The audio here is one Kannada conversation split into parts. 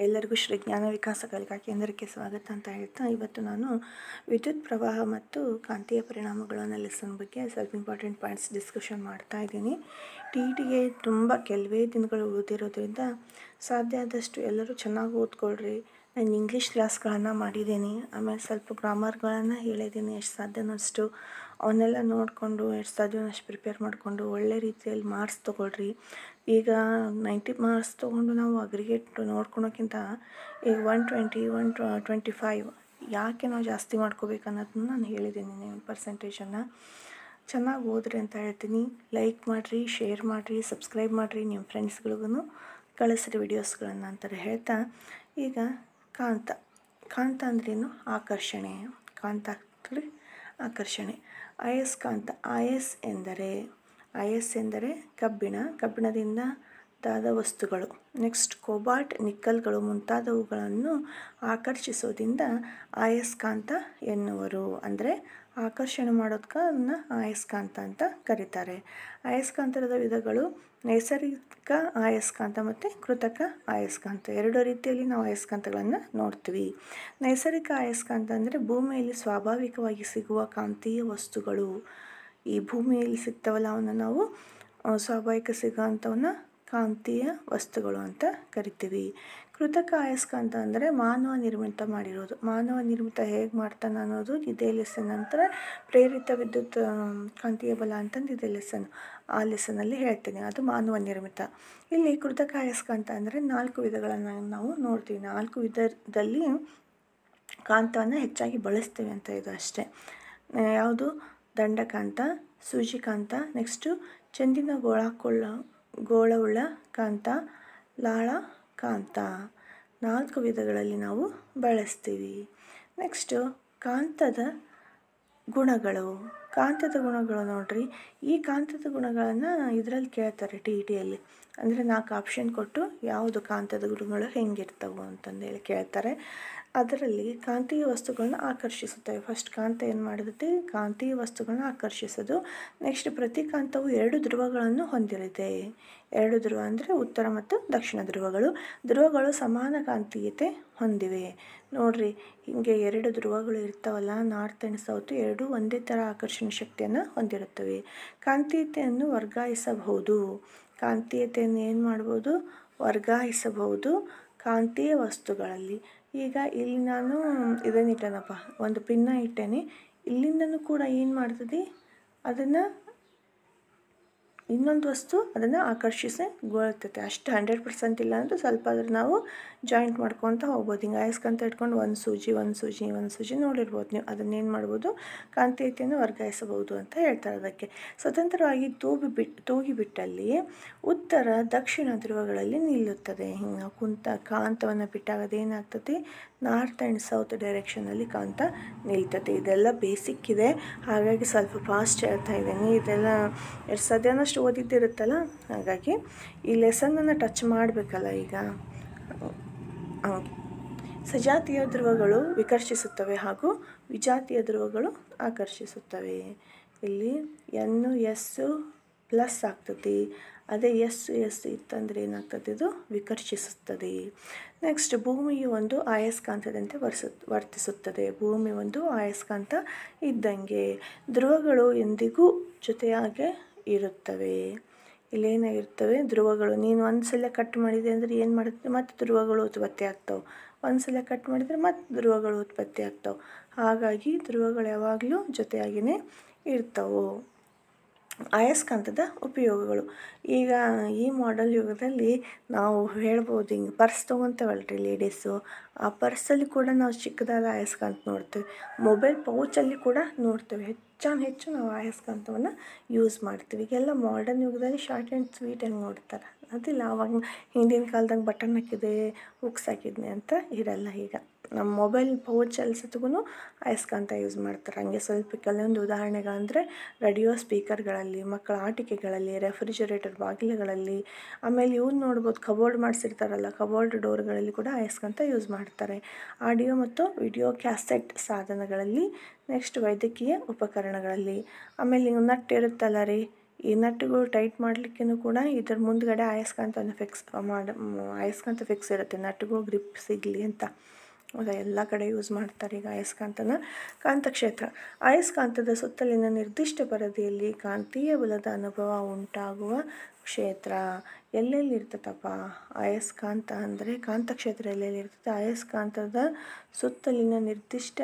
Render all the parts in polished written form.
ಎಲ್ಲರಿಗೂ ಶ್ರೀ ಜ್ಞಾನ ವಿಕಾಸ ಕಲಿಕಾ ಕೇಂದ್ರಕ್ಕೆ ಸ್ವಾಗತ ಅಂತ ಹೇಳ್ತಾ ಇವತ್ತು ನಾನು ವಿದ್ಯುತ್ ಪ್ರವಾಹ ಮತ್ತು ಕಾಂತೀಯ ಪರಿಣಾಮಗಳು ಅನ್ನೋ ಲೆಸನ್ ಬಗ್ಗೆ ಸ್ವಲ್ಪ ಇಂಪಾರ್ಟೆಂಟ್ ಪಾಯಿಂಟ್ಸ್ ಡಿಸ್ಕಷನ್ ಮಾಡ್ತಾ ಇದ್ದೀನಿ. ಟಿಗೆ ತುಂಬ ಕೆಲವೇ ದಿನಗಳು ಉಳಿದಿರೋದ್ರಿಂದ ಸಾಧ್ಯ ಆದಷ್ಟು ಎಲ್ಲರೂ ಚೆನ್ನಾಗಿ ಓದ್ಕೊಳ್ರಿ. ನಾನು ಇಂಗ್ಲೀಷ್ ಕ್ಲಾಸ್ಗಳನ್ನು ಮಾಡಿದ್ದೀನಿ, ಆಮೇಲೆ ಸ್ವಲ್ಪ ಗ್ರಾಮರ್ಗಳನ್ನು ಹೇಳಿದ್ದೀನಿ. ಎಷ್ಟು ಸಾಧ್ಯನೋ ಅಷ್ಟು ಅವನ್ನೆಲ್ಲ ನೋಡಿಕೊಂಡು ಎಷ್ಟು ಸಾಧ್ಯವೋ ಅಷ್ಟು ಪ್ರಿಪೇರ್ ಮಾಡಿಕೊಂಡು ಒಳ್ಳೆ ರೀತಿಯಲ್ಲಿ ಮಾರ್ಕ್ಸ್ ತೊಗೊಳ್ರಿ. ಈಗ 90 ಮಾರ್ಕ್ಸ್ ತೊಗೊಂಡು ನಾವು ಅಗ್ರಿಗೇಟ್ ನೋಡ್ಕೊಳೋಕ್ಕಿಂತ ಈಗ 120 125 ಯಾಕೆ ನಾವು ಜಾಸ್ತಿ ಮಾಡ್ಕೋಬೇಕು ಅನ್ನೋದನ್ನ ನಾನು ಹೇಳಿದ್ದೀನಿ. ನೀವು ಪರ್ಸೆಂಟೇಜನ್ನು ಚೆನ್ನಾಗಿ ಓದ್ರಿ ಅಂತ ಹೇಳ್ತೀನಿ. ಲೈಕ್ ಮಾಡಿರಿ, ಶೇರ್ ಮಾಡಿರಿ, ಸಬ್ಸ್ಕ್ರೈಬ್ ಮಾಡಿರಿ, ನಿಮ್ಮ ಫ್ರೆಂಡ್ಸ್ಗಳಿಗೂ ಕಳಿಸ್ರಿ ವಿಡಿಯೋಸ್ಗಳನ್ನು ಅಂತಾರೆ ಹೇಳ್ತಾ, ಈಗ ಕಾಂತ ಅಂದ್ರೇನು? ಆಕರ್ಷಣೆ. ಕಾಂತ ಆಕರ್ಷಣೆ. ಅಯಸ್ಕಾಂತ. ಅಯಸ್ ಎಂದರೆ ಕಬ್ಬಿಣದಿಂದ ದಾದ ವಸ್ತುಗಳು. ನೆಕ್ಸ್ಟ್ ಕೋಬಾಲ್ಟ್, ನಿಕ್ಕಲ್ಗಳು ಮುಂತಾದವುಗಳನ್ನು ಆಕರ್ಷಿಸೋದ್ರಿಂದ ಅಯಸ್ಕಾಂತ ಎನ್ನುವರು. ಅಂದರೆ ಆಕರ್ಷಣೆ ಮಾಡೋದನ್ನ ಅಯಸ್ಕಾಂತ ಅಂತ ಕರೀತಾರೆ. ಅಯಸ್ಕಾಂತದ ವಿಧಗಳು ನೈಸರ್ಗಿಕ ಅಯಸ್ಕಾಂತ ಮತ್ತು ಕೃತಕ ಅಯಸ್ಕಾಂತ. ಎರಡು ರೀತಿಯಲ್ಲಿ ನಾವು ಅಯಸ್ಕಾಂತಗಳನ್ನು ನೋಡ್ತೀವಿ. ನೈಸರ್ಗಿಕ ಅಯಸ್ಕಾಂತ ಅಂದರೆ ಭೂಮಿಯಲ್ಲಿ ಸ್ವಾಭಾವಿಕವಾಗಿ ಸಿಗುವ ಕಾಂತೀಯ ವಸ್ತುಗಳು. ಈ ಭೂಮಿಯಲ್ಲಿ ಸಿಗ್ತಾವಲ್ಲ ಅವನ್ನ ನಾವು ಸ್ವಾಭಾವಿಕ ಸಿಗೋವಂಥವನ್ನ ಕಾಂತೀಯ ವಸ್ತುಗಳು ಅಂತ ಕರಿತೀವಿ. ಕೃತಕ ಅಯಸ್ಕಾಂತ ಅಂದರೆ ಮಾನವ ನಿರ್ಮಿತ ಮಾಡಿರೋದು. ಮಾನವ ನಿರ್ಮಿತ ಹೇಗೆ ಮಾಡ್ತಾನೆ ಅನ್ನೋದು ಇದೇ ಲೆಸನ್. ನಂತರ ಪ್ರೇರಿತ ವಿದ್ಯುತ್ ಕಾಂತೀಯ ಬಲ ಅಂತಂದು ಇದೇ ಲೆಸನ್. ಆ ಲೆಸನಲ್ಲಿ ಹೇಳ್ತೀನಿ, ಅದು ಮಾನವ ನಿರ್ಮಿತ. ಇಲ್ಲಿ ಕೃತಕ ಅಯಸ್ಕಾಂತ ಅಂದರೆ 4 ವಿಧಗಳನ್ನು ನಾವು ನೋಡ್ತೀವಿ. 4 ವಿಧದಲ್ಲಿ ಕಾಂತವನ್ನು ಹೆಚ್ಚಾಗಿ ಬಳಸ್ತೀವಿ ಅಂತ ಇದು ಅಷ್ಟೇ. ಯಾವುದು? ದಂಡಕಾಂತ, ಸೂಜಿಕಾಂತ, ನೆಕ್ಸ್ಟು ಚೆಂದಿನ ಗೋಳವುಳ್ಳ ಕಾಂತ, ಲಾಳ ಕಾಂತ. 4 ವಿಧಗಳಲ್ಲಿ ನಾವು ಬಳಸ್ತೀವಿ. ನೆಕ್ಸ್ಟು ಕಾಂತದ ಗುಣಗಳು ನೋಡ್ರಿ. ಈ ಕಾಂತದ ಗುಣಗಳನ್ನು ಇದರಲ್ಲಿ ಕೇಳ್ತಾರೆ ಟಿಯಲ್ಲಿ. ಅಂದರೆ 4 ಆಪ್ಷನ್ ಕೊಟ್ಟು ಯಾವುದು ಕಾಂತದ ಗುಣಗಳು ಹೆಂಗಿರ್ತವೆ ಅಂತಂದೇಳಿ ಕೇಳ್ತಾರೆ. ಅದರಲ್ಲಿ ಕಾಂತೀಯ ವಸ್ತುಗಳನ್ನ ಆಕರ್ಷಿಸುತ್ತವೆ. ಫಸ್ಟ್ ಕಾಂತ ಏನು ಮಾಡಿರುತ್ತೆ? ಕಾಂತೀಯ ವಸ್ತುಗಳನ್ನ ಆಕರ್ಷಿಸೋದು. ನೆಕ್ಸ್ಟ್ ಪ್ರತಿ ಕಾಂತವು 2 ಧ್ರುವಗಳನ್ನು ಹೊಂದಿರುತ್ತೆ. 2 ಧ್ರುವ ಅಂದರೆ ಉತ್ತರ ಮತ್ತು ದಕ್ಷಿಣ ಧ್ರುವಗಳು ಸಮಾನ ಕಾಂತೀಯತೆ ಹೊಂದಿವೆ. ನೋಡ್ರಿ, ಹೀಗೆ 2 ಧ್ರುವಗಳು ಇರ್ತಾವಲ್ಲ, ನಾರ್ತ್ ಆ್ಯಂಡ್ ಸೌತ್, 2 ಒಂದೇ ಥರ ಆಕರ್ಷಣೆ ಶಕ್ತಿಯನ್ನು ಹೊಂದಿರುತ್ತವೆ. ಕಾಂತೀಯತೆಯನ್ನು ವರ್ಗಾಯಿಸಬಹುದು. ಕಾಂತೀಯತೆಯನ್ನು ಏನು ಮಾಡ್ಬೋದು? ವರ್ಗಾಯಿಸಬಹುದು ಕಾಂತೀಯ ವಸ್ತುಗಳಲ್ಲಿ. ಈಗ ಇಲ್ಲಿ ನಾನು ಇದನ್ನು ಇಟ್ಟೇನಪ್ಪ, ಒಂದು ಪಿನ್ನ ಇಟ್ಟೇನೆ. ಇಲ್ಲಿಂದನೂ ಕೂಡ ಏನು ಮಾಡ್ತದೆ? ಅದನ್ನು ಇನ್ನೊಂದು ವಸ್ತು ಅದನ್ನು ಆಕರ್ಷಿಸಿಗೊಳ್ತೈತೆ. ಅಷ್ಟು 100% ಇಲ್ಲ ಅಂದರೆ ಸ್ವಲ್ಪ ಅದ್ರ ನಾವು ಜಾಯಿಂಟ್ ಮಾಡ್ಕೊತ ಹೋಗ್ಬೋದು. ಹಿಂಗೆ ಅಯಸ್ಕಾಂತ ಇಟ್ಕೊಂಡು ಒಂದು ಸೂಜಿ ನೋಡಿರ್ಬೋದು ನೀವು. ಅದನ್ನೇನು ಮಾಡ್ಬೋದು? ಕಾಂತೀಯತೆಯನ್ನು ವರ್ಗಾಯಿಸಬಹುದು ಅಂತ ಹೇಳ್ತಾರೆ. ಅದಕ್ಕೆ ಸ್ವತಂತ್ರವಾಗಿ ತೂಗಿಬಿಟ್ಟಲ್ಲಿ ಉತ್ತರ ದಕ್ಷಿಣ ಧ್ರುವಗಳಲ್ಲಿ ನಿಲ್ಲುತ್ತದೆ. ಹಿಂಗೆ ಕಾಂತವನ್ನು ಬಿಟ್ಟಾಗ ಅದೇನಾಗ್ತದೆ? ನಾರ್ತ್ ಆ್ಯಂಡ್ ಸೌತ್ ಡೈರೆಕ್ಷನಲ್ಲಿ ಕಾಂತ ನಿಲ್ತದೆ. ಇದೆಲ್ಲ ಬೇಸಿಕ್ ಇದೆ, ಹಾಗಾಗಿ ಸ್ವಲ್ಪ ಫಾಸ್ಟ್ ಹೇಳ್ತಾ ಇದ್ದೀನಿ. ಇದೆಲ್ಲ ಎಷ್ಟು ಸಾಧ್ಯನಷ್ಟು ಓದಿದ್ದಿರುತ್ತಲ್ಲ, ಹಾಗಾಗಿ ಈ ಲೆಸನನ್ನು ಟಚ್ ಮಾಡಬೇಕಲ್ಲ. ಈಗ ಸಜಾತೀಯ ಧ್ರುವಗಳು ವಿಕರ್ಷಿಸುತ್ತವೆ ಹಾಗೂ ವಿಜಾತೀಯ ಧ್ರುವಗಳು ಆಕರ್ಷಿಸುತ್ತವೆ. ಇಲ್ಲಿ ಎಸ್ ಪ್ಲಸ್ ಆಗ್ತದೆ. ಅದೇ ಎಸ್ ಇತ್ತಂದರೆ ಏನಾಗ್ತದೆ? ಇದು ವಿಕರ್ಷಿಸುತ್ತದೆ. ನೆಕ್ಸ್ಟ್ ಭೂಮಿಯು ಒಂದು ಅಯಸ್ಕಾಂತದಂತೆ ವರ್ತಿಸುತ್ತದೆ. ಭೂಮಿ ಒಂದು ಅಯಸ್ಕಾಂತ ಇದ್ದಂಗೆ. ಧ್ರುವಗಳು ಎಂದಿಗೂ ಜೊತೆಯಾಗೆ ಇರುತ್ತವೆ. ಇಲ್ಲೇನಾಗಿರ್ತವೆ? ಧ್ರುವಗಳು. ನೀನು ಒಂದು ಸಲ ಕಟ್ ಮಾಡಿದೆ ಅಂದರೆ ಏನು ಮಾಡುತ್ತೆ? ಮತ್ತು ಧ್ರುವಗಳು ಉತ್ಪತ್ತಿ ಆಗ್ತಾವೆ. ಒಂದು ಸಲ ಕಟ್ ಮಾಡಿದರೆ ಮತ್ತು ಧ್ರುವಗಳು ಉತ್ಪತ್ತಿ ಆಗ್ತಾವೆ. ಹಾಗಾಗಿ ಧ್ರುವಗಳು ಯಾವಾಗಲೂ ಜೊತೆಯಾಗಿಯೇ ಇರ್ತವೆ. ಅಯಸ್ಕಾಂತದ ಉಪಯೋಗಗಳು. ಈಗ ಈ ಮಾಡಲ್ ಯುಗದಲ್ಲಿ ನಾವು ಹೇಳ್ಬೋದು, ಹಿಂಗೆ ಪರ್ಸ್ ತೊಗೊತೇವಲ್ರಿ ಲೇಡೀಸು, ಆ ಪರ್ಸಲ್ಲಿ ಕೂಡ ನಾವು ಚಿಕ್ಕದಾದ ಅಯಸ್ಕಾಂತ ನೋಡ್ತೇವೆ. ಮೊಬೈಲ್ ಪೌಚಲ್ಲಿ ಕೂಡ ನೋಡ್ತೇವೆ. ಹೆಚ್ಚು ನಾವು ಅಯಸ್ಕಾಂತವನ್ನು ಯೂಸ್ ಮಾಡ್ತೀವಿ. ಈಗೆಲ್ಲ ಮಾಡರ್ನ್ ಯುಗದಲ್ಲಿ ಶಾರ್ಟ್ ಆ್ಯಂಡ್ ಸ್ವೀಟ್ ಹೆಂಗೆ ನೋಡ್ತಾರೆ ಅದಿಲ್ಲ. ಆವಾಗ ಹಿಂದಿನ ಕಾಲದಾಗ ಬಟನ್ ಹಾಕಿದೆ, ಹುಕ್ಸ್ ಹಾಕಿದ್ನಿ ಅಂತ ಇರಲ್ಲ. ಈಗ ನಮ್ಮ ಮೊಬೈಲ್ ಪೌಚಲ್ಲಿ ಸತ್ಗೂ ಅಯಸ್ಕಾಂತ ಯೂಸ್ ಮಾಡ್ತಾರೆ. ಹಂಗೆ ಸ್ವಲ್ಪ ಕೆಲವೊಂದು ಉದಾಹರಣೆಗಳಂದರೆ ರೇಡಿಯೋ ಸ್ಪೀಕರ್ಗಳಲ್ಲಿ, ಮಕ್ಕಳ ಆಟಿಕೆಗಳಲ್ಲಿ, ರೆಫ್ರಿಜರೇಟರ್ ಬಾಗಿಲುಗಳಲ್ಲಿ, ಆಮೇಲೆ ಇವ್ನು ನೋಡ್ಬೋದು, ಕಬೋರ್ಡ್ ಮಾಡಿಸಿರ್ತಾರಲ್ಲ, ಕಬೋರ್ಡ್ ಡೋರ್ಗಳಲ್ಲಿ ಕೂಡ ಅಯಸ್ಕಾಂತ ಯೂಸ್ ಮಾಡ್ತಾರೆ. ಆಡಿಯೋ ಮತ್ತು ವಿಡಿಯೋ ಕ್ಯಾಸೆಟ್ ಸಾಧನಗಳಲ್ಲಿ, ನೆಕ್ಸ್ಟ್ ವೈದ್ಯಕೀಯ ಉಪಕರಣಗಳಲ್ಲಿ, ಆಮೇಲೆ ನಟ್ ಇರುತ್ತಲ್ಲ ರೀ, ಈ ನಟ್ಟುಗಳು ಟೈಟ್ ಮಾಡಲಿಕ್ಕೂ ಕೂಡ ಇದರ ಮುಂದ್ಗಡೆ ಅಯಸ್ಕಾಂತನ ಅಯಸ್ಕಾಂತ ಫಿಕ್ಸ್ ಇರುತ್ತೆ, ನಟ್ಟುಗಳು ಗ್ರಿಪ್ ಸಿಗಲಿ ಅಂತ. ಹೌದಾ, ಎಲ್ಲ ಕಡೆ ಯೂಸ್ ಮಾಡ್ತಾರೆ ಈಗ ಅಯಸ್ಕಾಂತನ. ಕಾಂತಕ್ಷೇತ್ರ ಅಯಸ್ಕಾಂತದ ಸುತ್ತಲಿನ ನಿರ್ದಿಷ್ಟ ಪರದೆಯಲ್ಲಿ ಕಾಂತೀಯ ಬಲದ ಅನುಭವ ಉಂಟಾಗುವ ಕ್ಷೇತ್ರ. ಎಲ್ಲೆಲ್ಲಿ ಇರ್ತದಪ್ಪ ಅಯಸ್ಕಾಂತ ಅಂದರೆ, ಕಾಂತಕ್ಷೇತ್ರ ಎಲ್ಲೆಲ್ಲಿ ಇರ್ತದೆ? ಅಯಸ್ಕಾಂತದ ಸುತ್ತಲಿನ ನಿರ್ದಿಷ್ಟ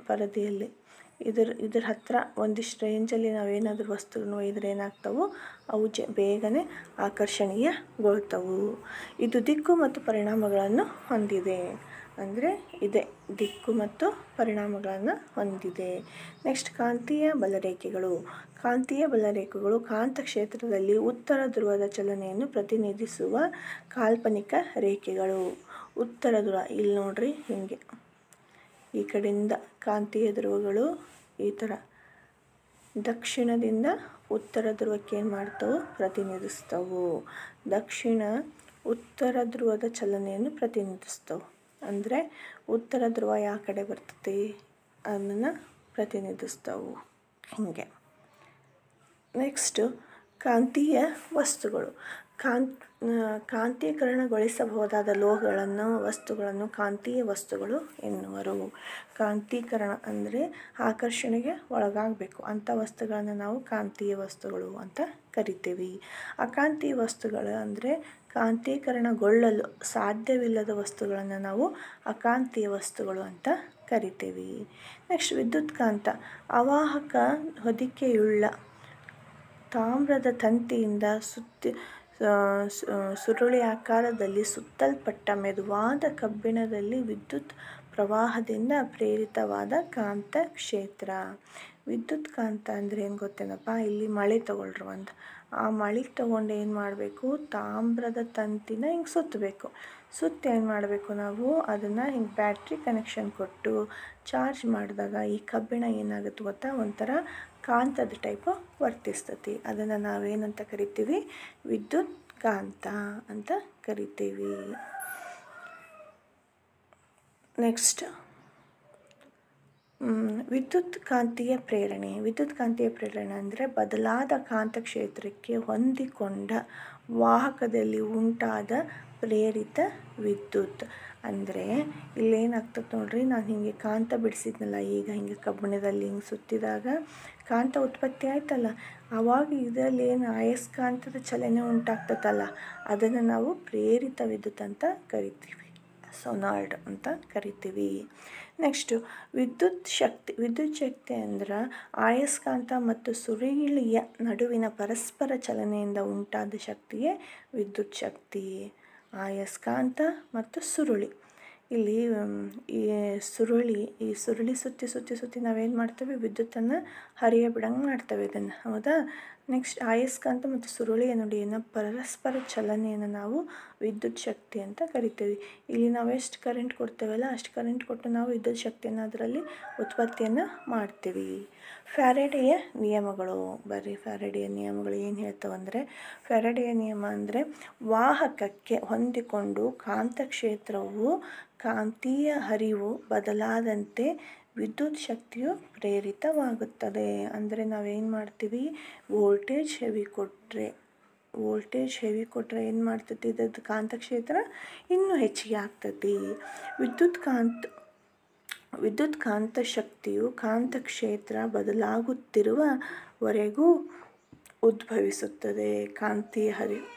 ಪರದೆಯಲ್ಲಿ. ಇದ್ರ ಹತ್ರ ಒಂದಿಷ್ಟು ರೇಂಜಲ್ಲಿ ನಾವೇನಾದರೂ ವಸ್ತುವನ್ನು ಒಯ್ದರೆ ಏನಾಗ್ತವೆ, ಅವು ಬೇಗನೆ ಆಕರ್ಷಣೀಯಗೊಳ್ತವು. ಇದು ದಿಕ್ಕು ಮತ್ತು ಪರಿಣಾಮಗಳನ್ನು ಹೊಂದಿದೆ. ಅಂದರೆ ಇದೆ, ದಿಕ್ಕು ಮತ್ತು ಪರಿಣಾಮಗಳನ್ನು ಹೊಂದಿದೆ. ನೆಕ್ಸ್ಟ್, ಕಾಂತೀಯ ಬಲರೇಖೆಗಳು. ಕಾಂತೀಯ ಬಲರೇಖೆಗಳು ಕಾಂತಕ್ಷೇತ್ರದಲ್ಲಿ ಉತ್ತರ ಧ್ರುವದ ಚಲನೆಯನ್ನು ಪ್ರತಿನಿಧಿಸುವ ಕಾಲ್ಪನಿಕ ರೇಖೆಗಳು. ಉತ್ತರ ಧ್ರುವ ಇಲ್ಲಿ ನೋಡ್ರಿ, ಹೀಗೆ ಈ ಕಡೆಯಿಂದ ಕಾಂತೀಯ ಧ್ರುವಗಳು ಈ ಥರ ದಕ್ಷಿಣದಿಂದ ಉತ್ತರ ಧ್ರುವಕ್ಕೆ ಏನು ಮಾಡ್ತವೆ, ಪ್ರತಿನಿಧಿಸ್ತವು. ಉತ್ತರ ಧ್ರುವದ ಚಲನೆಯನ್ನು ಪ್ರತಿನಿಧಿಸ್ತವೆ. ಅಂದರೆ ಉತ್ತರ ಧ್ರುವ ಯಾವ ಕಡೆ ಬರ್ತದೆ ಅದನ್ನು ಪ್ರತಿನಿಧಿಸ್ತವು ಹೀಗೆ. ನೆಕ್ಸ್ಟು, ಕಾಂತೀಯ ವಸ್ತುಗಳು. ಕಾಂತೀಕರಣಗೊಳಿಸಬಹುದಾದ ವಸ್ತುಗಳನ್ನು ಕಾಂತೀಯ ವಸ್ತುಗಳು ಎನ್ನುವರು. ಕಾಂತೀಕರಣ ಅಂದರೆ ಆಕರ್ಷಣೆಗೆ ಒಳಗಾಗಬೇಕು ಅಂಥ ವಸ್ತುಗಳನ್ನು ನಾವು ಕಾಂತೀಯ ವಸ್ತುಗಳು ಅಂತ ಕರಿತೀವಿ. ಅಕಾಂತೀಯ ವಸ್ತುಗಳು ಅಂದರೆ ಕಾಂತೀಕರಣಗೊಳ್ಳಲು ಸಾಧ್ಯವಿಲ್ಲದ ವಸ್ತುಗಳನ್ನು ನಾವು ಅಕಾಂತೀಯ ವಸ್ತುಗಳು ಅಂತ ಕರಿತೀವಿ. ನೆಕ್ಸ್ಟ್, ವಿದ್ಯುತ್ಕಾಂತ. ಅವಾಹಕ ಹೊದಿಕೆಯುಳ್ಳ ತಾಮ್ರದ ತಂತಿಯಿಂದ ಸುರುಳಿ ಆಕಾರದಲ್ಲಿ ಸುತ್ತಲ್ಪಟ್ಟ ಮೆದುವಾದ ಕಬ್ಬಿಣದಲ್ಲಿ ವಿದ್ಯುತ್ ಪ್ರವಾಹದಿಂದ ಪ್ರೇರಿತವಾದ ಕಾಂತ ಕ್ಷೇತ್ರ. ವಿದ್ಯುತ್ ಕಾಂತ ಅಂದರೆ ಏನು ಗೊತ್ತೇನಪ್ಪ? ಇಲ್ಲಿ ಮಳೆ ತಗೊಳ್ರಿ ಒಂದು, ಆ ಮಳೆಗೆ ತೊಗೊಂಡು ಏನು ಮಾಡಬೇಕು, ತಾಮ್ರದ ತಂತಿನ ಹಿಂಗೆ ಸುತ್ತಬೇಕು. ಸುತ್ತಿ ಏನು ಮಾಡಬೇಕು ನಾವು, ಅದನ್ನು ಹಿಂಗೆ ಬ್ಯಾಟ್ರಿ ಕನೆಕ್ಷನ್ ಕೊಟ್ಟು ಚಾರ್ಜ್ ಮಾಡಿದಾಗ ಈ ಕಬ್ಬಿಣ ಏನಾಗುತ್ತೆ ಗೊತ್ತಾ, ಒಂಥರ ಕಾಂತದ ಟೈಪು ವರ್ತಿಸ್ತತಿ. ಅದನ್ನು ನಾವೇನಂತ ಕರಿತೀವಿ, ವಿದ್ಯುತ್ ಕಾಂತ ಅಂತ ಕರಿತೀವಿ. ನೆಕ್ಸ್ಟ್, ವಿದ್ಯುತ್ ಕಾಂತೀಯ ಪ್ರೇರಣೆ. ವಿದ್ಯುತ್ ಕಾಂತೀಯ ಪ್ರೇರಣೆ ಅಂದರೆ ಬದಲಾದ ಕಾಂತಕ್ಷೇತ್ರಕ್ಕೆ ಹೊಂದಿಕೊಂಡ ವಾಹಕದಲ್ಲಿ ಉಂಟಾದ ಪ್ರೇರಿತ ವಿದ್ಯುತ್. ಅಂದರೆ ಇಲ್ಲೇನಾಗ್ತದೆ ನೋಡ್ರಿ, ನಾನು ಹೀಗೆ ಕಾಂತ ಬಿಡಿಸಿದ್ನಲ್ಲ, ಈಗ ಹಿಂಗೆ ಕಬ್ಬಿಣದಲ್ಲಿ ಹಿಂಗೆ ಸುತ್ತಿದಾಗ ಕಾಂತ ಉತ್ಪತ್ತಿ ಆಯ್ತಲ್ಲ, ಆವಾಗ ಇದರಲ್ಲಿ ಏನು ಅಯಸ್ಕಾಂತದ ಚಲನೆ ಉಂಟಾಗ್ತದಲ್ಲ, ಅದನ್ನು ನಾವು ಪ್ರೇರಿತ ವಿದ್ಯುತ್ ಅಂತ ಕರಿತೀವಿ, ಸೊನಾಯ್ಡ್ ಅಂತ ಕರಿತೀವಿ. ನೆಕ್ಸ್ಟು, ವಿದ್ಯುತ್ ಶಕ್ತಿ ಅಂದ್ರೆ ಅಯಸ್ಕಾಂತ ಮತ್ತು ಸುರುಳಿಯ ನಡುವಿನ ಪರಸ್ಪರ ಚಲನೆಯಿಂದ ಉಂಟಾದ ಶಕ್ತಿಯೇ ವಿದ್ಯುತ್ ಶಕ್ತಿ. ಅಯಸ್ಕಾಂತ ಮತ್ತು ಸುರುಳಿ, ಇಲ್ಲಿ ಈ ಸುರುಳಿ ಸುತ್ತಿ ನಾವೇನು ಮಾಡ್ತೇವೆ, ವಿದ್ಯುತ್ತನ್ನು ಹರಿಯ ಬಿಡಂಗೆ ಮಾಡ್ತೇವೆ ಇದನ್ನು, ಹೌದಾ. ನೆಕ್ಸ್ಟ್, ಅಯಸ್ಕಾಂತ ಮತ್ತು ಸುರುಳಿಯ ನಡುವಿನ ಪರಸ್ಪರ ಚಲನೆಯನ್ನು ನಾವು ವಿದ್ಯುತ್ ಶಕ್ತಿ ಅಂತ ಕರಿತೀವಿ. ಇಲ್ಲಿ ನಾವು ಎಷ್ಟು ಕರೆಂಟ್ ಕೊಡ್ತೇವಲ್ಲ ಅಷ್ಟು ಕರೆಂಟ್ ಕೊಟ್ಟು ನಾವು ವಿದ್ಯುತ್ ಶಕ್ತಿಯನ್ನು ಅದರಲ್ಲಿ ಉತ್ಪತ್ತಿಯನ್ನು ಮಾಡ್ತೀವಿ. ಫ್ಯಾರಡೆಯ ನಿಯಮಗಳು. ಫ್ಯಾರಡೆಯ ನಿಯಮಗಳು ಏನು ಹೇಳ್ತಾವಂದರೆ, ಫ್ಯಾರಡೆಯ ನಿಯಮ ಅಂದರೆ ವಾಹಕಕ್ಕೆ ಹೊಂದಿಕೊಂಡು ಕಾಂತಕ್ಷೇತ್ರವು ಕಾಂತೀಯ ಹರಿವು ಬದಲಾದಂತೆ ವಿದ್ಯುತ್ ಶಕ್ತಿಯು ಪ್ರೇರಿತವಾಗುತ್ತದೆ. ಅಂದರೆ ನಾವೇನು ಮಾಡ್ತೀವಿ, ವೋಲ್ಟೇಜ್ ಹೆವಿ ಕೊಟ್ಟರೆ ಏನು ಮಾಡ್ತೈತಿ, ಇದ್ರದ್ದು ಕಾಂತಕ್ಷೇತ್ರ ಇನ್ನೂ ಹೆಚ್ಚಿಗೆ ಆಗ್ತೈತಿ. ವಿದ್ಯುತ್ ಕಾಂತ ಶಕ್ತಿಯು ಕಾಂತಕ್ಷೇತ್ರ ಬದಲಾಗುತ್ತಿರುವವರೆಗೂ ಉದ್ಭವಿಸುತ್ತದೆ. ಕಾಂತೀಯ ಹರಿವು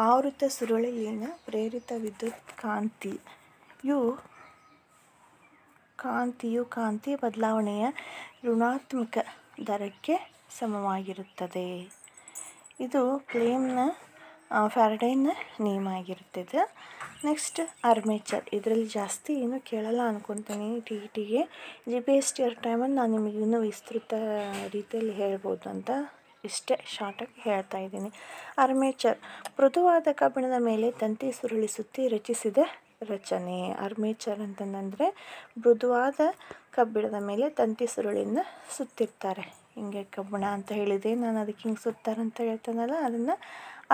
ಆವೃತ್ತ ಸುರುಳಿಯಲ್ಲಿನ ಪ್ರೇರಿತ ವಿದ್ಯುತ್ ಕಾಂತಿಯು ಕಾಂತೀಯ ಬದಲಾವಣೆಯ ಋಣಾತ್ಮಕ ದರಕ್ಕೆ ಸಮವಾಗಿರುತ್ತದೆ. ಇದು ಫ್ಯಾರಡೆಯ ನಿಯಮ ಆಗಿರ್ತದೆ. Next, armature. ಇದರಲ್ಲಿ ಜಾಸ್ತಿ ಏನು ಕೇಳಲ್ಲ ಅನ್ಕೊತೀನಿ. ಟಿಗೆ GPST ಟೈಮಲ್ಲಿ ನಾನು ನಿಮಗೆ ಇನ್ನೂ ವಿಸ್ತೃತ ರೀತಿಯಲ್ಲಿ ಹೇಳ್ಬೋದು ಅಂತ ಇಷ್ಟೇ ಶಾರ್ಟಾಗಿ ಹೇಳ್ತಾ ಇದ್ದೀನಿ. ಆರ್ಮೇಚರ್ ಮೃದುವಾದ ಕಬ್ಬಿಣದ ಮೇಲೆ ತಂತಿ ಸುರುಳಿ ಸುತ್ತಿ ರಚಿಸಿದ ರಚನೆ. ಆರ್ಮೇಚರ್ ಅಂತಂದರೆ ಮೃದುವಾದ ಕಬ್ಬಿಣದ ಮೇಲೆ ತಂತಿ ಸುರುಳಿಯನ್ನು ಸುತ್ತಿರ್ತಾರೆ. ಹಿಂಗೆ ಕಬ್ಬಿಣ ಅಂತ ಹೇಳಿದೆ ನಾನು, ಅದಕ್ಕೆ ಹಿಂಗೆ ಸುತ್ತಾರೆ ಅಂತ ಹೇಳ್ತಾನಲ್ಲ, ಅದನ್ನು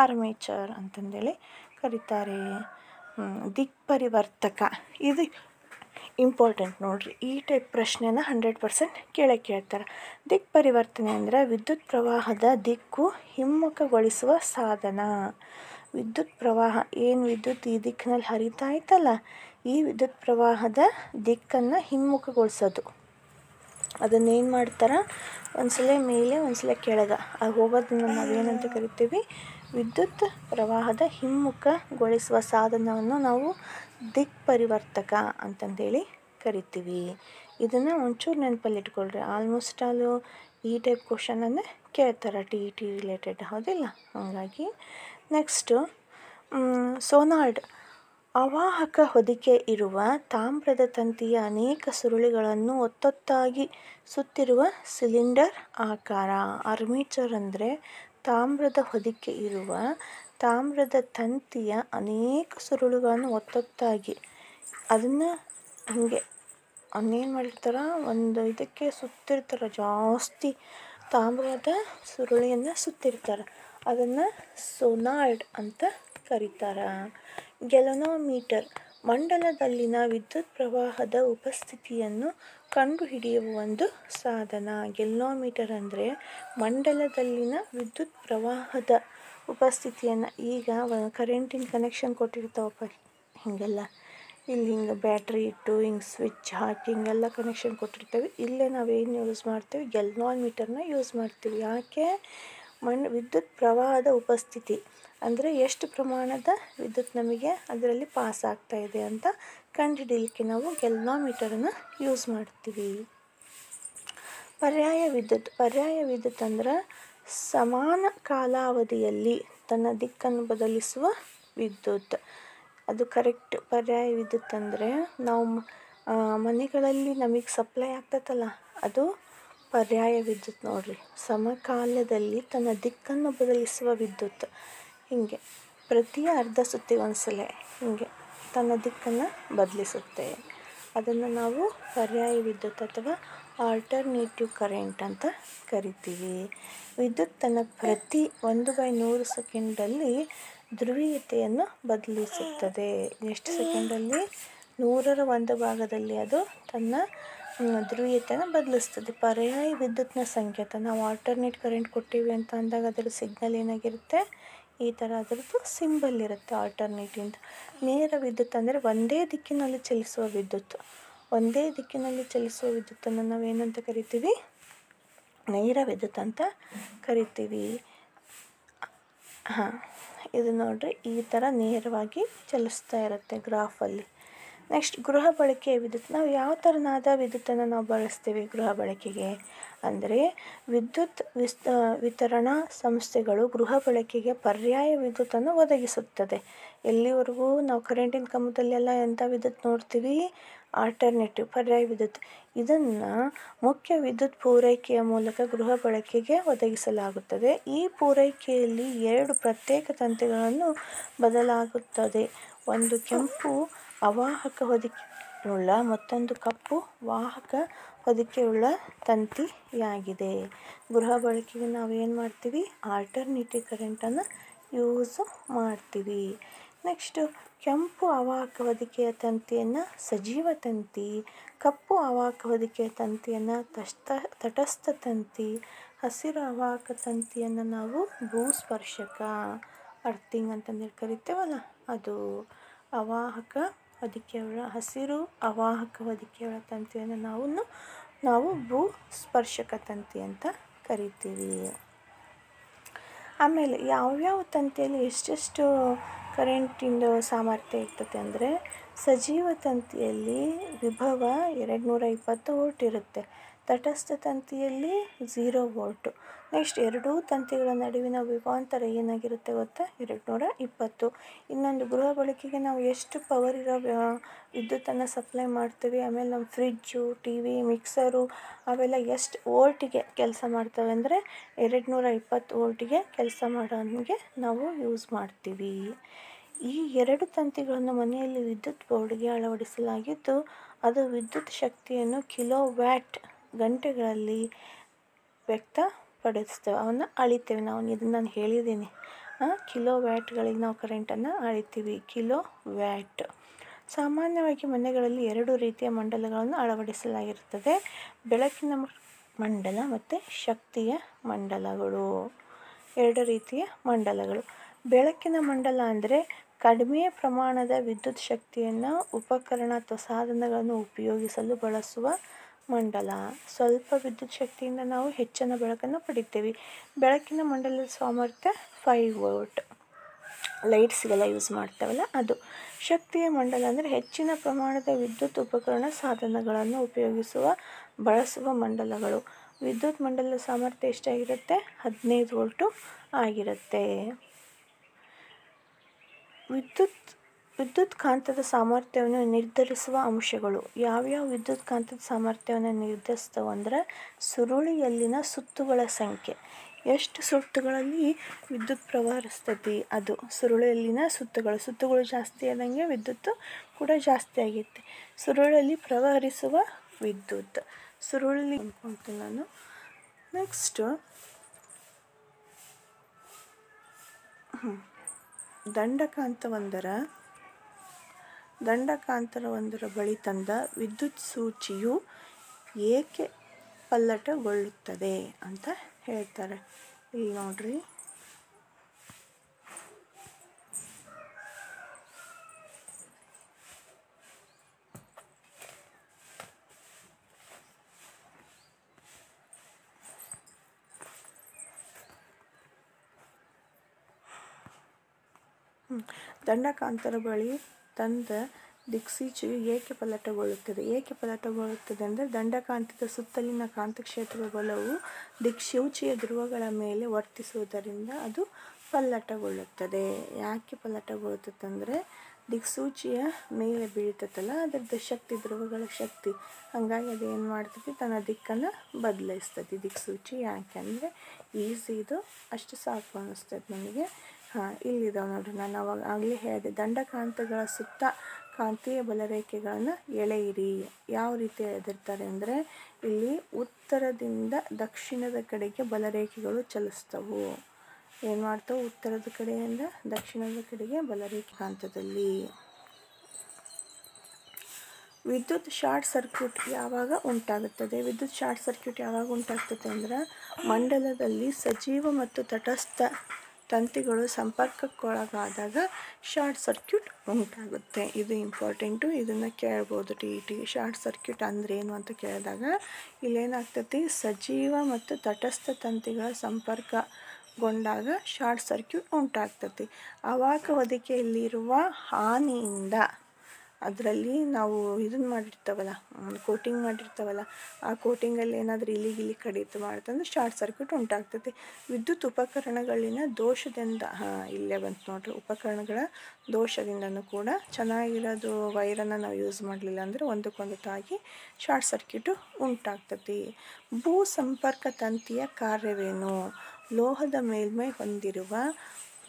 ಆರ್ಮೇಚರ್ ಅಂತಂದೇಳಿ ಕರೀತಾರೆ. ದಿಕ್ಪರಿವರ್ತಕ. ಇಂಪಾರ್ಟೆಂಟ್ ನೋಡಿರಿ, ಈ ಟೈಪ್ ಪ್ರಶ್ನೆನ 100% ಕೇಳ್ತಾರೆ. ದಿಕ್ ಪರಿವರ್ತನೆ ಅಂದರೆ ವಿದ್ಯುತ್ ಪ್ರವಾಹದ ದಿಕ್ಕು ಹಿಮ್ಮುಖಗೊಳಿಸುವ ಸಾಧನ. ವಿದ್ಯುತ್ ಪ್ರವಾಹ ಏನು ವಿದ್ಯುತ್ ಈ ದಿಕ್ಕಿನಲ್ಲಿ ಹರಿತಾ ಇತ್ತಲ್ಲ, ಈ ವಿದ್ಯುತ್ ಪ್ರವಾಹದ ದಿಕ್ಕನ್ನು ಹಿಮ್ಮುಖಗೊಳಿಸೋದು. ಅದನ್ನೇನು ಮಾಡ್ತಾರೆ, ಒಂದ್ಸಲ ಮೇಲೆ ಒಂದ್ಸಲ ಕೆಳಗೆ ಅದು ಹೋಗೋದನ್ನು ನಾವೇನಂತ ಕರಿತೀವಿ, ವಿದ್ಯುತ್ ಪ್ರವಾಹದ ಹಿಮ್ಮುಖಗೊಳಿಸುವ ಸಾಧನವನ್ನು ನಾವು ದಿಕ್ ಪರಿವರ್ತಕ ಅಂತಂದೇಳಿ ಕರಿತೀವಿ. ಇದನ್ನು ಒಂಚೂರು ನೆನಪಲ್ಲಿ ಇಟ್ಕೊಳ್ರಿ. ಆಲ್ಮೋಸ್ಟ್ ಈ ಟೈಪ್ ಕ್ವಶನನ್ನೇ ಕೇಳ್ತಾರೆ TET ರಿಲೇಟೆಡ್, ಹೌದಿಲ್ಲ? ಹಾಗಾಗಿ ನೆಕ್ಸ್ಟು ಸೋನಾಯ್ಡ್ ಅವಾಹಕ ಹೊದಿಕೆ ಇರುವ ತಾಮ್ರದ ತಂತಿಯ ಅನೇಕ ಸುರುಳಿಗಳನ್ನು ಒತ್ತೊತ್ತಾಗಿ ಸುತ್ತಿರುವ ಸಿಲಿಂಡರ್ ಆಕಾರ. ಆರ್ಮೇಚರ್ ಅಂದರೆ ತಾಮ್ರದ ಹೊದಿಕೆ ಇರುವ ತಾಮ್ರದ ತಂತಿಯ ಅನೇಕ ಸುರುಳುಗಳನ್ನು ಒತ್ತೊತ್ತಾಗಿ ಅದನ್ನು ಹೀಗೆ ಅವನ್ನೇನು ಮಾಡಿರ್ತಾರೆ, ಒಂದು ಇದಕ್ಕೆ ಸುತ್ತಿರ್ತಾರೆ, ಜಾಸ್ತಿ ತಾಮ್ರದ ಸುರುಳಿಯನ್ನು ಸುತ್ತಿರ್ತಾರೆ. ಅದನ್ನು ಸೋನಾಯ್ಡ್ ಅಂತ ಕರೀತಾರೆ. ಗೆಲನೋಮೀಟರ್ ಮಂಡಲದಲ್ಲಿನ ವಿದ್ಯುತ್ ಪ್ರವಾಹದ ಉಪಸ್ಥಿತಿಯನ್ನು ಕಂಡುಹಿಡಿಯುವ ಒಂದು ಸಾಧನ. ಗೆಲನೋಮೀಟರ್ ಅಂದರೆ ಮಂಡಲದಲ್ಲಿನ ವಿದ್ಯುತ್ ಪ್ರವಾಹದ ಉಪಸ್ಥಿತಿಯನ್ನು, ಈಗ ಕರೆಂಟಿನ ಕನೆಕ್ಷನ್ ಕೊಟ್ಟಿರ್ತಾವಪ್ಪ ಹೀಗೆಲ್ಲ, ಇಲ್ಲಿ ಹಿಂಗೆ ಬ್ಯಾಟ್ರಿ ಇಟ್ಟು ಹಿಂಗೆ ಸ್ವಿಚ್ ಹಾಕಿ ಹಿಂಗೆಲ್ಲ ಕನೆಕ್ಷನ್ ಕೊಟ್ಟಿರ್ತೇವೆ. ಇಲ್ಲೇ ನಾವೇನು ಯೂಸ್ ಮಾಡ್ತೀವಿ, ಗೆಲನೋಮೀಟರ್ನ ಯೂಸ್ ಮಾಡ್ತೀವಿ. ಯಾಕೆ? ವಿದ್ಯುತ್ ಪ್ರವಾಹದ ಉಪಸ್ಥಿತಿ ಅಂದರೆ ಎಷ್ಟು ಪ್ರಮಾಣದ ವಿದ್ಯುತ್ ನಮಗೆ ಅದರಲ್ಲಿ ಪಾಸ್ ಆಗ್ತಾ ಇದೆ ಅಂತ ಕಂಡುಹಿಡಿಯಲಿಕ್ಕೆ ನಾವು ಗೆಲನೋಮೀಟರನ್ನು ಯೂಸ್ ಮಾಡ್ತೀವಿ. ಪರ್ಯಾಯ ವಿದ್ಯುತ್ ಅಂದ್ರೆ ಸಮಾನ ಕಾಲಾವಧಿಯಲ್ಲಿ ತನ್ನ ದಿಕ್ಕನ್ನು ಬದಲಿಸುವ ವಿದ್ಯುತ್. ಅದು ಕರೆಕ್ಟ್. ಪರ್ಯಾಯ ವಿದ್ಯುತ್ ಅಂದರೆ ನಾವು ಮನೆಗಳಲ್ಲಿ ನಮಗೆ ಸಪ್ಲೈ ಆಗ್ತೈತಲ್ಲ, ಅದು ಪರ್ಯಾಯ ವಿದ್ಯುತ್ ನೋಡಿರಿ. ಸಮಕಾಲದಲ್ಲಿ ತನ್ನ ದಿಕ್ಕನ್ನು ಬದಲಿಸುವ ವಿದ್ಯುತ್. ಹೀಗೆ ಪ್ರತಿ ಅರ್ಧ ಸುತ್ತಿಗೆ ಒಂದ್ಸಲ ಹೀಗೆ ತನ್ನ ದಿಕ್ಕನ್ನು ಬದಲಿಸುತ್ತೆ. ಅದನ್ನು ನಾವು ಪರ್ಯಾಯ ವಿದ್ಯುತ್ ಅಥವಾ ಆಲ್ಟರ್ನೇಟಿವ್ ಕರೆಂಟ್ ಅಂತ ಕರಿತೀವಿ. ವಿದ್ಯುತ್ ತನ್ನ ಪ್ರತಿ 1/100 ಸೆಕೆಂಡಲ್ಲಿ ಧ್ರುವೀಯತೆಯನ್ನು ಬದಲಿಸುತ್ತದೆ. ಎಷ್ಟು ಸೆಕೆಂಡಲ್ಲಿ? 100 ಅದು ತನ್ನ ಧ್ರುವೀಯತೆಯನ್ನು ಬದಲಿಸ್ತದೆ. ಪರ್ಯಾಯ ವಿದ್ಯುತ್ನ ಸಂಕೇತ, ನಾವು ಆಲ್ಟರ್ನೇಟ್ ಕರೆಂಟ್ ಕೊಟ್ಟಿವಿ ಅಂತ ಅಂದಾಗ ಅದರ ಸಿಗ್ನಲ್ ಏನಾಗಿರುತ್ತೆ, ಈ ಥರ ಅದರದ್ದು ಸಿಂಬಲ್ ಇರುತ್ತೆ ಆಲ್ಟರ್ನೇಟಿಂದ. ನೇರ ವಿದ್ಯುತ್ ಅಂದರೆ ಒಂದೇ ದಿಕ್ಕಿನಲ್ಲಿ ಚಲಿಸುವ ವಿದ್ಯುತ್. ಒಂದೇ ದಿಕ್ಕಿನಲ್ಲಿ ಚಲಿಸುವ ವಿದ್ಯುತ್ತನ್ನು ನಾವೇನಂತ ಕರಿತೀವಿ? ನೇರ ವಿದ್ಯುತ್ ಅಂತ ಕರಿತೀವಿ. ಇದು ನೋಡಿರಿ, ಈ ಥರ ನೇರವಾಗಿ ಚಲಿಸ್ತಾ ಇರುತ್ತೆ ಗ್ರಾಫಲ್ಲಿ. ನೆಕ್ಸ್ಟ್ ಗೃಹ ಬಳಕೆಯ ವಿದ್ಯುತ್. ನಾವು ಯಾವ ಥರನಾದ ವಿದ್ಯುತ್ತನ್ನು ನಾವು ಬಳಸ್ತೀವಿ ಗೃಹ ಬಳಕೆಗೆ ಅಂದರೆ, ವಿದ್ಯುತ್ ವಿತರಣಾ ಸಂಸ್ಥೆಗಳು ಗೃಹ ಬಳಕೆಗೆ ಪರ್ಯಾಯ ವಿದ್ಯುತ್ತನ್ನು ಒದಗಿಸುತ್ತದೆ. ಎಲ್ಲಿವರೆಗೂ ನಾವು ಕರೆಂಟಿನ ಕಂಬದಲ್ಲೆಲ್ಲ ಎಂಥ ವಿದ್ಯುತ್ ನೋಡ್ತೀವಿ? ಆಲ್ಟರ್ನೇಟಿವ್, ಪರ್ಯಾಯ ವಿದ್ಯುತ್. ಇದನ್ನು ಮುಖ್ಯ ವಿದ್ಯುತ್ ಪೂರೈಕೆಯ ಮೂಲಕ ಗೃಹ ಬಳಕೆಗೆ ಒದಗಿಸಲಾಗುತ್ತದೆ. ಈ ಪೂರೈಕೆಯಲ್ಲಿ 2 ಪ್ರತ್ಯೇಕ ತಂತಿಗಳನ್ನು ಬದಲಾಗುತ್ತದೆ. ಒಂದು ಕೆಂಪು ಅವಾಹಕ ಹೊದಿಕೆಯುಳ್ಳ, ಮತ್ತೊಂದು ಕಪ್ಪು ವಾಹಕ ಹೊದಿಕೆಯುಳ್ಳ ತಂತಿಯಾಗಿದೆ. ಗೃಹ ಬಳಕೆಗೆ ನಾವು ಏನು ಮಾಡ್ತೀವಿ? ಆಲ್ಟರ್ನೇಟಿವ್ ಕರೆಂಟನ್ನು ಯೂಸ್ ಮಾಡ್ತೀವಿ. ನೆಕ್ಸ್ಟು ಕೆಂಪು ಅವಾಹಕ ಹೊದಿಕೆಯ ತಂತಿಯನ್ನು ಸಜೀವ ತಂತಿ, ಕಪ್ಪು ಅವಾಹಕ ಹೊದಿಕೆಯ ತಂತಿಯನ್ನು ತಟಸ್ಥ ತಂತಿ, ಹಸಿರು ಅವಾಹಕ ತಂತಿಯನ್ನು ನಾವು ಭೂಸ್ಪರ್ಶಕ, ಅರ್ಥಿಂಗ್ ಅಂತಂದೇಳಿ ಕರಿತೇವಲ್ಲ ಅದು. ಅವಾಹಕ ಹೊದಿಕೆಯುಳ್ಳ, ಹಸಿರು ಅವಾಹಕ ಹೊದಿಕೆಯುಳ್ಳ ತಂತಿಯನ್ನು ನಾವು ಭೂಸ್ಪರ್ಶಕ ತಂತಿ ಅಂತ ಕರಿತೀವಿ. ಆಮೇಲೆ ಯಾವ್ಯಾವ ತಂತಿಯಲ್ಲಿ ಎಷ್ಟೆಷ್ಟು ಕರೆಂಟಿಂದು ಸಾಮರ್ಥ್ಯ ಇರ್ತದೆ ಅಂದರೆ, ಸಜೀವ ತಂತಿಯಲ್ಲಿ ವಿಭವ 220 ವೋಲ್ಟ್ ಇರುತ್ತೆ. ತಟಸ್ಥ ತಂತಿಯಲ್ಲಿ 0 ವೋಲ್ಟು. ನೆಕ್ಸ್ಟ್ ಎರಡೂ ತಂತಿಗಳ ನಡುವಿನ ವಿಭವಾಂತರ ಏನಾಗಿರುತ್ತೆ ಗೊತ್ತಾ? 220. ಇನ್ನೊಂದು ಗೃಹ ಬಳಕೆಗೆ ನಾವು ಎಷ್ಟು ಪವರ್ ಇರೋ ವಿದ್ಯುತ್ತನ್ನು ಸಪ್ಲೈ ಮಾಡ್ತೀವಿ, ಆಮೇಲೆ ನಮ್ಮ ಫ್ರಿಜ್ಜು, TV, ಮಿಕ್ಸರು ಅವೆಲ್ಲ ಎಷ್ಟು ವೋಲ್ಟಿಗೆ ಕೆಲಸ ಮಾಡ್ತವೆ ಅಂದರೆ 220 ವೋಲ್ಟಿಗೆ ಕೆಲಸ ಮಾಡೋಂಗೆ ನಾವು ಯೂಸ್ ಮಾಡ್ತೀವಿ. ಈ 2 ತಂತಿಗಳನ್ನು ಮನೆಯಲ್ಲಿ ವಿದ್ಯುತ್ ಬೋರ್ಡ್ಗೆ ಅಳವಡಿಸಲಾಗಿದ್ದು, ಅದು ವಿದ್ಯುತ್ ಶಕ್ತಿಯನ್ನು ಕಿಲೋವ್ಯಾಟ್ ಗಂಟೆಗಳಲ್ಲಿ ವ್ಯಕ್ತಪಡಿಸ್ತೇವೆ. ಅವನ್ನ ಅಳಿತೇವೆ ನಾವು. ಇದನ್ನು ನಾನು ಹೇಳಿದ್ದೀನಿ. ಕಿಲೋವ್ಯಾಟ್ಗಳಿಗೆ ನಾವು ಕರೆಂಟನ್ನು ಅಳಿತೀವಿ. ಕಿಲೋವ್ಯಾಟ್. ಸಾಮಾನ್ಯವಾಗಿ ಮನೆಗಳಲ್ಲಿ 2 ರೀತಿಯ ಮಂಡಲಗಳನ್ನು ಅಳವಡಿಸಲಾಗಿರುತ್ತದೆ. ಬೆಳಕಿನ ಮಂಡಲ ಮತ್ತು ಶಕ್ತಿಯ ಮಂಡಲಗಳು. 2 ರೀತಿಯ ಮಂಡಲಗಳು. ಬೆಳಕಿನ ಮಂಡಲ ಅಂದರೆ ಕಡಿಮೆ ಪ್ರಮಾಣದ ವಿದ್ಯುತ್ ಶಕ್ತಿಯನ್ನು ಉಪಕರಣ ಅಥವಾ ಸಾಧನಗಳನ್ನು ಉಪಯೋಗಿಸಲು ಬಳಸುವ ಮಂಡಲ. ಸ್ವಲ್ಪ ವಿದ್ಯುತ್ ಶಕ್ತಿಯಿಂದ ನಾವು ಹೆಚ್ಚಿನ ಬೆಳಕನ್ನು ಪಡಿತೇವೆ. ಬೆಳಕಿನ ಮಂಡಲದ ಸಾಮರ್ಥ್ಯ 5 ವೋಲ್ಟ್. ಲೈಟ್ಸ್ಗೆಲ್ಲ ಯೂಸ್ ಮಾಡ್ತೇವಲ್ಲ ಅದು. ಶಕ್ತಿಯ ಮಂಡಲ ಅಂದರೆ ಹೆಚ್ಚಿನ ಪ್ರಮಾಣದ ವಿದ್ಯುತ್ ಉಪಕರಣ ಸಾಧನಗಳನ್ನು ಬಳಸುವ ಮಂಡಲಗಳು. ವಿದ್ಯುತ್ ಮಂಡಲದ ಸಾಮರ್ಥ್ಯ ಎಷ್ಟಾಗಿರುತ್ತೆ? 15 ವೋಲ್ಟು ಆಗಿರುತ್ತೆ. ವಿದ್ಯುತ್ ಕಾಂತದ ಸಾಮರ್ಥ್ಯವನ್ನು ನಿರ್ಧರಿಸುವ ಅಂಶಗಳು. ಯಾವ್ಯಾವ ವಿದ್ಯುತ್ ಕಾಂತದ ಸಾಮರ್ಥ್ಯವನ್ನು ನಿರ್ಧರಿಸ್ತವೆ ಅಂದರೆ ಸುರುಳಿಯಲ್ಲಿನ ಸುತ್ತುಗಳ ಸಂಖ್ಯೆ. ಎಷ್ಟು ಸುತ್ತುಗಳಲ್ಲಿ ವಿದ್ಯುತ್ ಪ್ರವಹಿಸ್ತೈತಿ ಅದು. ಸುರುಳಿಯಲ್ಲಿನ ಸುತ್ತುಗಳು ಜಾಸ್ತಿ ಆದಂಗೆ ವಿದ್ಯುತ್ ಕೂಡ ಜಾಸ್ತಿ ಆಗುತ್ತೆ. ಸುರುಳಿಯಲ್ಲಿ ಪ್ರವಹಿಸುವ ವಿದ್ಯುತ್. ಸುರುಳಿ ಅನ್ಕೊಳ್ತೀನಿ ನಾನು. ನೆಕ್ಸ್ಟು ದಂಡಕಾಂತರವೊಂದರ ಬಳಿ ತಂದ ವಿದ್ಯುತ್ ಸೂಚಿಯು ಏಕೆ ಪಲ್ಲಟಗೊಳ್ಳುತ್ತದೆ ಅಂತ ಹೇಳ್ತಾರೆ. ಇಲ್ಲಿ ನೋಡ್ರಿ, ದಂಡಕಾಂತರ ಬಳಿ ತಂದ ದಿಕ್ಸೂಚಿಯು ಏಕೆ ಪಲ್ಲಟಗೊಳ್ಳುತ್ತದೆ. ಏಕೆ ಪಲ್ಲಟಗೊಳ್ಳುತ್ತದೆ ಅಂದರೆ ದಂಡಕಾಂತದ ಸುತ್ತಲಿನ ಕಾಂತಕ್ಷೇತ್ರದ ಬಲವು ದಿಕ್ಸೂಚಿಯ ಧ್ರುವಗಳ ಮೇಲೆ ವರ್ತಿಸುವುದರಿಂದ ಅದು ಪಲ್ಲಟಗೊಳ್ಳುತ್ತದೆ. ಯಾಕೆ ಪಲ್ಲಟಗೊಳ್ಳುತ್ತದೆ ಅಂದರೆ ದಿಕ್ಸೂಚಿಯ ಮೇಲೆ ಬೀಳ್ತೈತಲ್ಲ ಅದರದ್ದು ಶಕ್ತಿ, ಧ್ರುವಗಳ ಶಕ್ತಿ, ಹಾಗಾಗಿ ಅದು ಏನು ಮಾಡ್ತೈತಿ, ತನ್ನ ದಿಕ್ಕನ್ನು ಬದಲಾಯಿಸ್ತೈತಿ ದಿಕ್ಸೂಚಿ. ಯಾಕೆ ಅಂದರೆ ಈಸಿ ಇದು, ಅಷ್ಟು ಸಾಕು ಅನ್ನಿಸ್ತೈತಿ ನನಗೆ. ಇಲ್ಲಿದ್ದಾವೆ ನೋಡಿರಿ, ನಾನು ಆಗಲೇ ಹೇಳಿದೆ, ದಂಡಕಾಂತಗಳ ಸುತ್ತ ಕಾಂತೀಯ ಬಲರೇಖೆಗಳನ್ನು ಎಳೆಯಿರಿ. ಯಾವ ರೀತಿ ಎಳೆದಿರ್ತಾರೆ ಅಂದರೆ ಇಲ್ಲಿ ಉತ್ತರದಿಂದ ದಕ್ಷಿಣದ ಕಡೆಗೆ ಬಲರೇಖೆಗಳು ಚಲಿಸ್ತವು. ಏನು ಮಾಡ್ತಾವೆ? ಉತ್ತರದ ಕಡೆಯಿಂದ ದಕ್ಷಿಣದ ಕಡೆಗೆ ಬಲರೇಖೆ ಕಾಂತದಲ್ಲಿ. ವಿದ್ಯುತ್ ಶಾರ್ಟ್ ಸರ್ಕ್ಯೂಟ್ ಯಾವಾಗ ಉಂಟಾಗುತ್ತದೆ? ವಿದ್ಯುತ್ ಶಾರ್ಟ್ ಸರ್ಕ್ಯೂಟ್ ಯಾವಾಗ ಉಂಟಾಗ್ತದೆ ಅಂದರೆ ಮಂಡಲದಲ್ಲಿ ಸಜೀವ ಮತ್ತು ತಟಸ್ಥ ತಂತಿಗಳು ಸಂಪರ್ಕಕ್ಕೊಳಗಾದಾಗ ಶಾರ್ಟ್ ಸರ್ಕ್ಯೂಟ್ ಉಂಟಾಗುತ್ತೆ. ಇದು ಇಂಪಾರ್ಟೆಂಟು, ಇದನ್ನು ಕೇಳ್ಬೋದು ಟಿ ಶಾರ್ಟ್ ಸರ್ಕ್ಯೂಟ್ ಅಂದ್ರೆ ಏನು ಅಂತ ಕೇಳಿದಾಗ ಇಲ್ಲೇನಾಗ್ತೈತಿ, ಸಜೀವ ಮತ್ತು ತಟಸ್ಥ ತಂತಿಗಳ ಸಂಪರ್ಕಗೊಂಡಾಗ ಶಾರ್ಟ್ ಸರ್ಕ್ಯೂಟ್ ಉಂಟಾಗ್ತೈತಿ. ಆವಾಗ ಹೊದಿಕೆಯಲ್ಲಿರುವ ಹಾನಿಯಿಂದ, ಅದರಲ್ಲಿ ನಾವು ಇದನ್ನು ಮಾಡಿರ್ತಾವಲ್ಲ, ಕೋಟಿಂಗ್ ಮಾಡಿರ್ತಾವಲ್ಲ, ಆ ಕೋಟಿಂಗಲ್ಲಿ ಏನಾದರೂ ಇಲಿ ಕಡಿತ ಮಾಡ್ತಂದ್ರೆ ಶಾರ್ಟ್ ಸರ್ಕ್ಯೂಟ್ ಉಂಟಾಗ್ತೈತಿ. ವಿದ್ಯುತ್ ಉಪಕರಣಗಳಿನ ದೋಷದಿಂದ, ಇಲ್ಲೇ ಬಂತು ನೋಡ್ರಿ, ಉಪಕರಣಗಳ ದೋಷದಿಂದನೂ ಕೂಡ ಚೆನ್ನಾಗಿರೋದು ವೈರನ್ನು ನಾವು ಯೂಸ್ ಮಾಡಲಿಲ್ಲ ಅಂದರೆ ಒಂದಕ್ಕೊಂದು ತಾಗಿ ಶಾರ್ಟ್ ಸರ್ಕ್ಯೂಟು ಉಂಟಾಗ್ತೈತಿ. ಭೂ ಸಂಪರ್ಕ ತಂತಿಯ ಕಾರ್ಯವೇನು? ಲೋಹದ ಮೇಲ್ಮೈ ಹೊಂದಿರುವ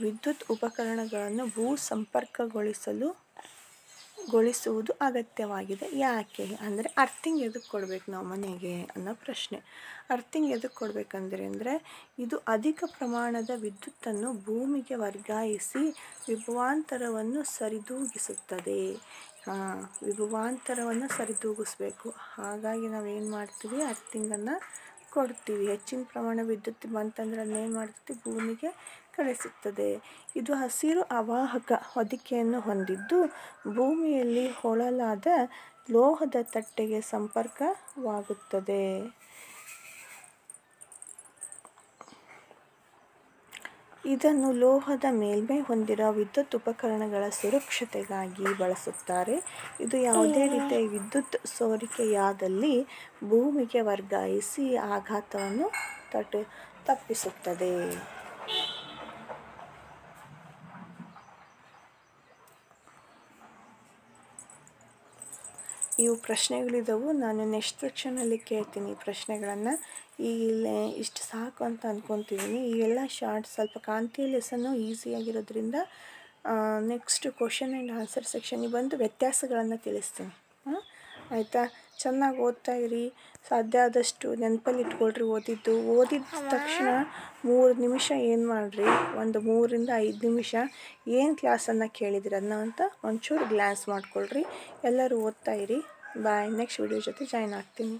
ವಿದ್ಯುತ್ ಉಪಕರಣಗಳನ್ನು ಭೂ ಸಂಪರ್ಕಗೊಳಿಸುವುದು ಅಗತ್ಯವಾಗಿದೆ. ಯಾಕೆ ಅಂದರೆ ಅರ್ಥಿಂಗ್ ಎದಕ್ಕೆ ಕೊಡಬೇಕು ನಾವು ಮನೆಗೆ ಅನ್ನೋ ಪ್ರಶ್ನೆ. ಅರ್ಥಿಂಗ್ ಎದಕ್ಕೆ ಕೊಡಬೇಕಂದ್ರೆ ಇದು ಅಧಿಕ ಪ್ರಮಾಣದ ವಿದ್ಯುತ್ತನ್ನು ಭೂಮಿಗೆ ವರ್ಗಾಯಿಸಿ ವಿಭವಾಂತರವನ್ನು ಸರಿದೂಗಿಸುತ್ತದೆ. ವಿಭವಾಂತರವನ್ನು ಸರಿದೂಗಿಸ್ಬೇಕು. ಹಾಗಾಗಿ ನಾವೇನು ಮಾಡ್ತೀವಿ, ಅರ್ಥಿಂಗನ್ನು ಕೊಡ್ತೀವಿ. ಹೆಚ್ಚಿನ ಪ್ರಮಾಣ ವಿದ್ಯುತ್ ಬಂತಂದ್ರೆ ಅದನ್ನೇನು ಮಾಡ್ತೀವಿ, ಭೂಮಿಗೆ ಕಳಿಸುತ್ತದೆ. ಇದು ಹಸಿರು ಅವಾಹಕ ಹೊದಿಕೆಯನ್ನು ಹೊಂದಿದ್ದು ಭೂಮಿಯಲ್ಲಿ ಹೊಳಲಾದ ಲೋಹದ ತಟ್ಟೆಗೆ ಸಂಪರ್ಕವಾಗುತ್ತದೆ. ಇದನ್ನು ಲೋಹದ ಮೇಲ್ಮೈ ಹೊಂದಿರುವ ವಿದ್ಯುತ್ ಉಪಕರಣಗಳ ಸುರಕ್ಷತೆಗಾಗಿ ಬಳಸುತ್ತಾರೆ. ಇದು ಯಾವುದೇ ರೀತಿಯ ವಿದ್ಯುತ್ ಸೋರಿಕೆಯಾದಲ್ಲಿ ಭೂಮಿಗೆ ವರ್ಗಾಯಿಸಿ ಆಘಾತವನ್ನು ತಪ್ಪಿಸುತ್ತದೆ. ಇವು ಪ್ರಶ್ನೆಗಳಿದ್ದವು. ನಾನು ನೆಕ್ಸ್ಟ್ ಸೆಕ್ಷನಲ್ಲಿ ಕೇಳ್ತೀನಿ ಈ ಪ್ರಶ್ನೆಗಳನ್ನು. ಈಗಿಲ್ಲೇ ಇಷ್ಟು ಸಾಕು ಅಂತ ಅಂದ್ಕೊತಿದ್ದೀನಿ. ಇವೆಲ್ಲ ಸ್ವಲ್ಪ ಕಾಂತೀಯ lesson ಈಸಿಯಾಗಿರೋದ್ರಿಂದ next question and answer ಸೆಕ್ಷನಿಗೆ ಬಂದು ವ್ಯತ್ಯಾಸಗಳನ್ನು ತಿಳಿಸ್ತೀನಿ. ಆಯಿತಾ? ಚೆನ್ನಾಗಿ ಓದ್ತಾ ಇರಿ. ಸಾಧ್ಯ ಆದಷ್ಟು ನೆನಪಲ್ಲಿ ಇಟ್ಕೊಳ್ರಿ ಓದಿದ ತಕ್ಷಣ 3 ನಿಮಿಷ ಏನು ಮಾಡಿರಿ, ಒಂದು 3ರಿಂದ 5 ನಿಮಿಷ ಏನು ಕ್ಲಾಸನ್ನು ಕೇಳಿದಿರನ್ನ ಅಂತ ಒಂಚೂರು ಗ್ಲ್ಯಾನ್ಸ್ ಮಾಡ್ಕೊಳ್ರಿ. ಎಲ್ಲರೂ ಓದ್ತಾ ಇರಿ. ಬಾಯ್. ನೆಕ್ಸ್ಟ್ ವಿಡಿಯೋ ಜೊತೆ ಜಾಯ್ನ್ ಆಗ್ತೀನಿ.